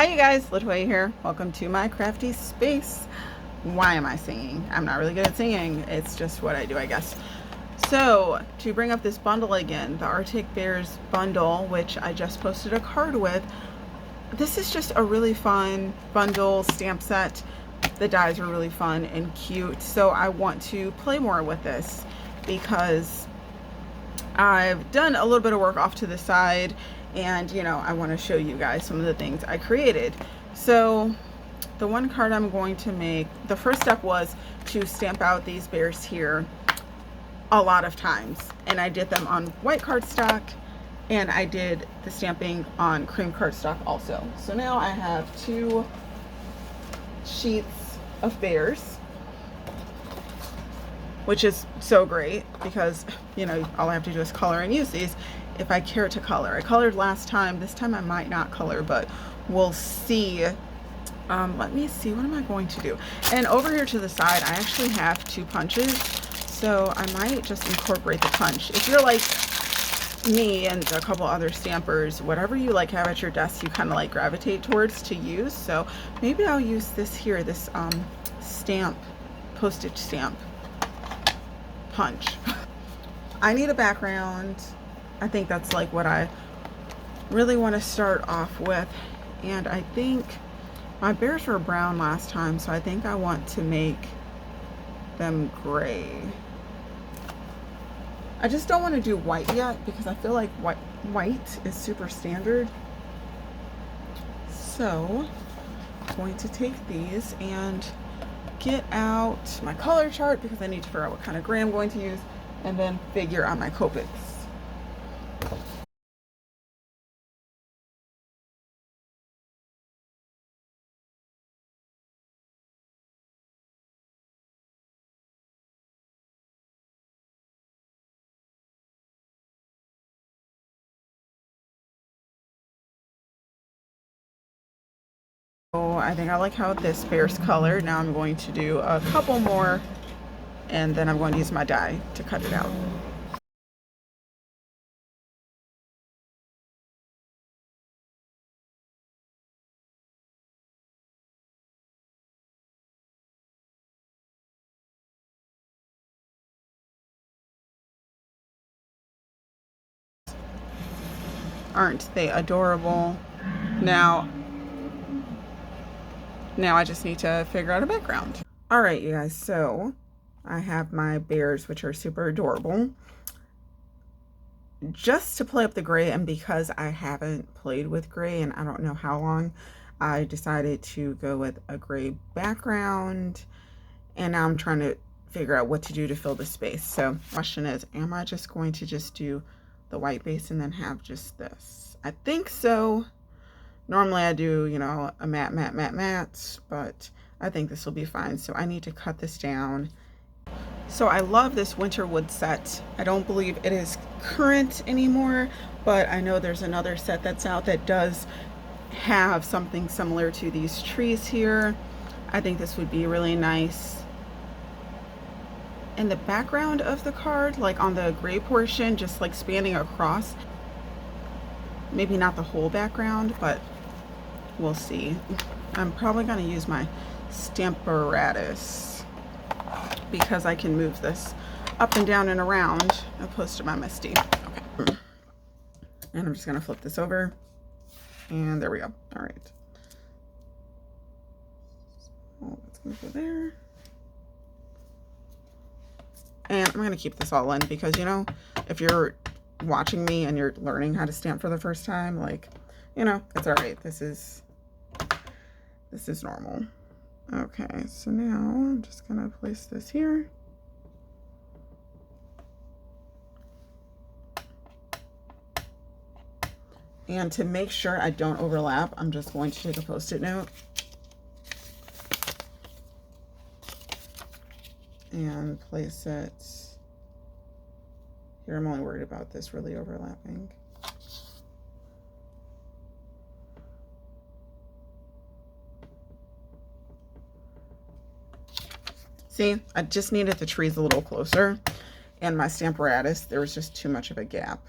Hi you guys, Latoya here. Welcome to my crafty space. Why am I singing? I'm not really good at singing. It's just what I do, I guess. So, to bring up this bundle again, the Arctic Bears bundle, which I just posted a card with, this is just a really fun bundle stamp set. The dies are really fun and cute, so I want to play more with this because I've done a little bit of work off to the side, and you know, I want to show you guys some of the things I created. So the one card I'm going to make, the first step was to stamp out these bears here a lot of times, and I did them on white cardstock, and I did the stamping on cream cardstock also. So now I have 2 sheets of bears, which is so great because, you know, all I have to do is color and use these if I care to color. I colored last time. This time I might not color, but we'll see. Let me see, what am I going to do? And over here to the side, I actually have 2 punches, so I might just incorporate the punch. If you're like me and a couple other stampers, whatever you like have at your desk, you kind of like gravitate towards to use. So maybe I'll use this here, this stamp, postage stamp punch. I need a background. I think that's like what I really want to start off with, and I think my bears were brown last time, so I think I want to make them gray. I just don't want to do white yet because I feel like white is super standard. So I'm going to take these and get out my color chart because I need to figure out what kind of gray I'm going to use, and then figure out my Copics. So I think I like how this bear's colored. Now I'm going to do a couple more, and then I'm going to use my die to cut it out. Aren't they adorable? Now I just need to figure out a background. All right, you guys, so I have my bears, which are super adorable. Just to play up the gray, and because I haven't played with gray and I don't know how long, I decided to go with a gray background, and now I'm trying to figure out what to do to fill the space. So question is, am I just going to just do the white base and then have just this? I think so. Normally I do, you know, a matte, but I think this will be fine. So I need to cut this down. So I love this winter wood set. I don't believe it is current anymore, but I know there's another set that's out that does have something similar to these trees here. I think this would be really nice in the background of the card, like on the gray portion, just like spanning across. Maybe not the whole background, but we'll see. I'm probably going to use my Stamparatus because I can move this up and down and around opposed to my Misty. Okay. And I'm just going to flip this over, and there we go. All right. Oh, that's going to go there. And I'm going to keep this all in because, you know, if you're watching me and you're learning how to stamp for the first time, like, you know, it's all right. This is normal. Okay, so now I'm just going to place this here. And to make sure I don't overlap, I'm just going to take a Post-it note and place it here. I'm only worried about this really overlapping. See, I just needed the trees a little closer, and my Stamparatus, there was just too much of a gap.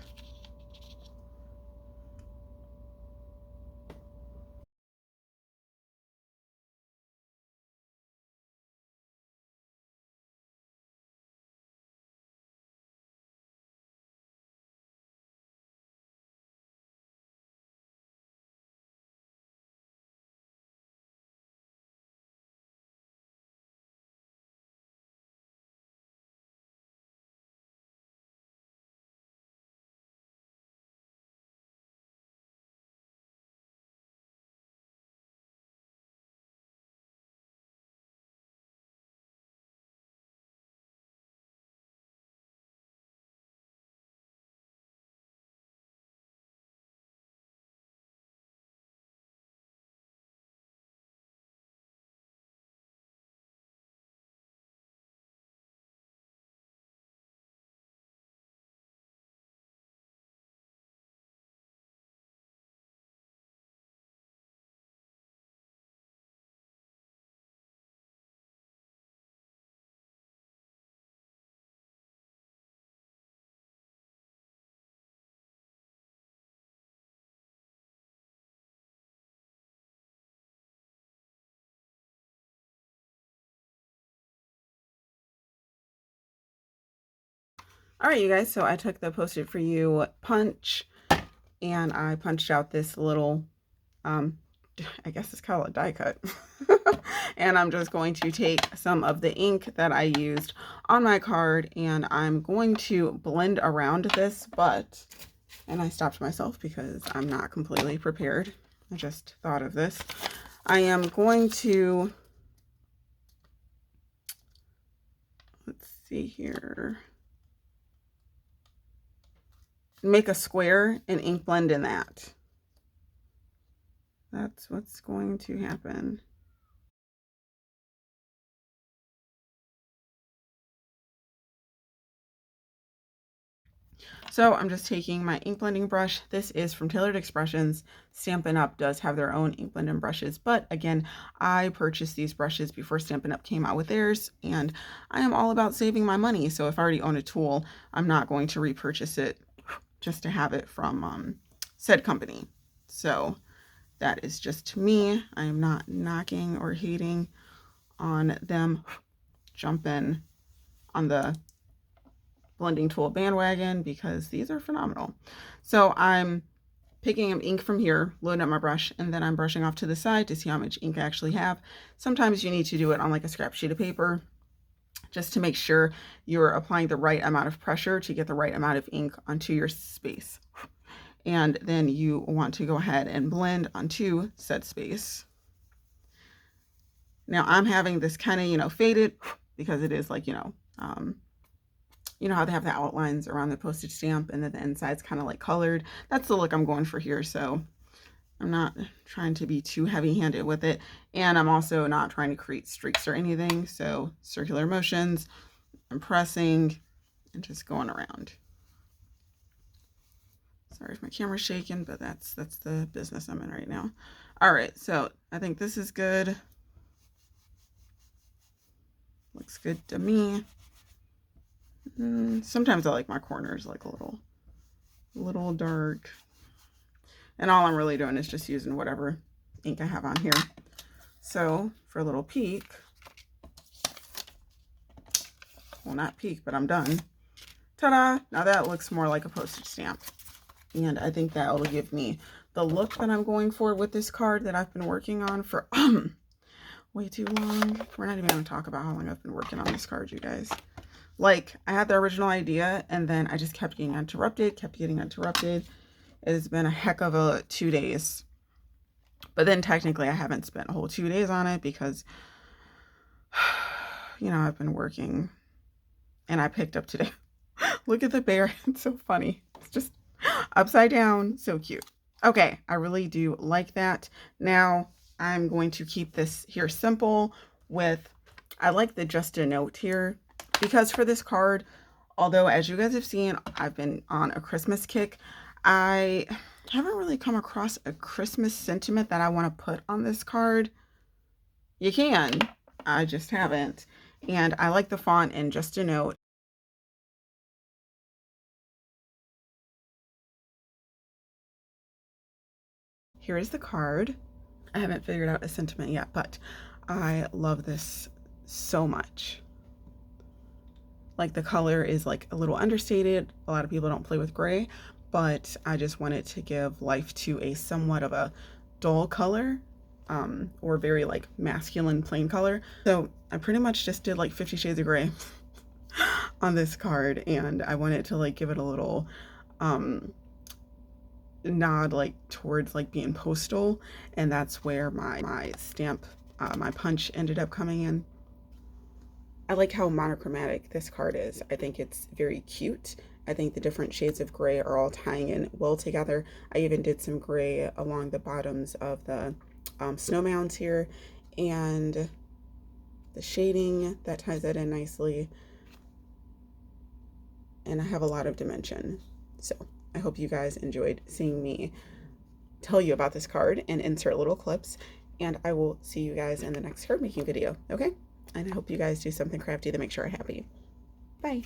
All right, you guys, so I took the Post It For You punch and I punched out this little, I guess it's called a die cut. And I'm just going to take some of the ink that I used on my card and I'm going to blend around this, and I stopped myself because I'm not completely prepared. I just thought of this. I am going to, let's see here, make a square and ink blend in that. That's what's going to happen. So I'm just taking my ink blending brush. This is from Tailored Expressions. Stampin' Up! Does have their own ink blending brushes, but again, I purchased these brushes before Stampin' Up! Came out with theirs, and I am all about saving my money. So if I already own a tool, I'm not going to repurchase it just to have it from said company. So that is just me. I am not knocking or hating on them jumping on the blending tool bandwagon because these are phenomenal. So I'm picking up ink from here, loading up my brush, and then I'm brushing off to the side to see how much ink I actually have. Sometimes you need to do it on like a scrap sheet of paper just to make sure you're applying the right amount of pressure to get the right amount of ink onto your space. And then you want to go ahead and blend onto said space. Now I'm having this kind of, faded because it is like, you know how they have the outlines around the postage stamp and then the inside's kind of like colored. That's the look I'm going for here. So I'm not trying to be too heavy-handed with it. And I'm also not trying to create streaks or anything. So circular motions, I'm pressing and just going around. Sorry if my camera's shaking, but that's the business I'm in right now. All right, so I think this is good. Looks good to me. Sometimes I like my corners like a little dark. And all I'm really doing is just using whatever ink I have on here. So for a little peek, well, not peek, but I'm done. Ta-da! Now that looks more like a postage stamp. And I think that will give me the look that I'm going for with this card that I've been working on for way too long. We're not even going to talk about how long I've been working on this card, you guys. Like, I had the original idea and then I just kept getting interrupted. It has been a heck of a 2 days. But then technically I haven't spent a whole 2 days on it because, I've been working. And I picked up today. Look at the bear. It's so funny. It's just upside down. So cute. Okay, I really do like that. Now, I'm going to keep this here simple with, I like the just a note here. Because for this card, although as you guys have seen, I've been on a Christmas kick, I haven't really come across a Christmas sentiment that I want to put on this card. You can, I just haven't. And I like the font in Just a Note. Here is the card. I haven't figured out a sentiment yet, but I love this so much. Like, the color is like a little understated. A lot of people don't play with gray, but I just wanted to give life to a somewhat of a dull color, or very like masculine plain color. So I pretty much just did like 50 Shades of Grey on this card, and I wanted to like give it a little nod like towards like being postal, and that's where my stamp, my punch ended up coming in. I like how monochromatic this card is. I think it's very cute. I think the different shades of gray are all tying in well together. I even did some gray along the bottoms of the snow mounds here, and the shading that ties that in nicely. And I have a lot of dimension. So I hope you guys enjoyed seeing me tell you about this card and insert little clips. And I will see you guys in the next card making video, okay? And I hope you guys do something crafty to make sure I'm happy. Bye.